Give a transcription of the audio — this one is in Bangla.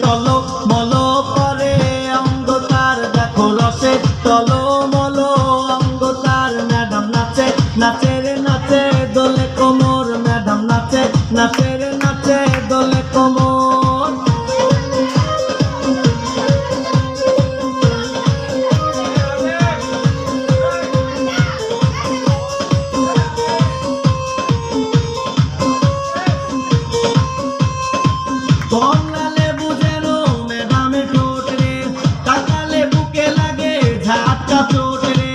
টলো মলো করে অঙ্গ তার দেখো রসে টলো মলো অঙ্গ তার ম্যাডাম নাচে নাচে রে নাচে দোলে কোমর ম্যাডাম নাচে নাচে রে নাচে দোলে কোমর কমলা লেবু যেন ম্যাডামের ঠোঁট রে, কাঁচা লেবুকে লাগে ঝাটকা চোট রে।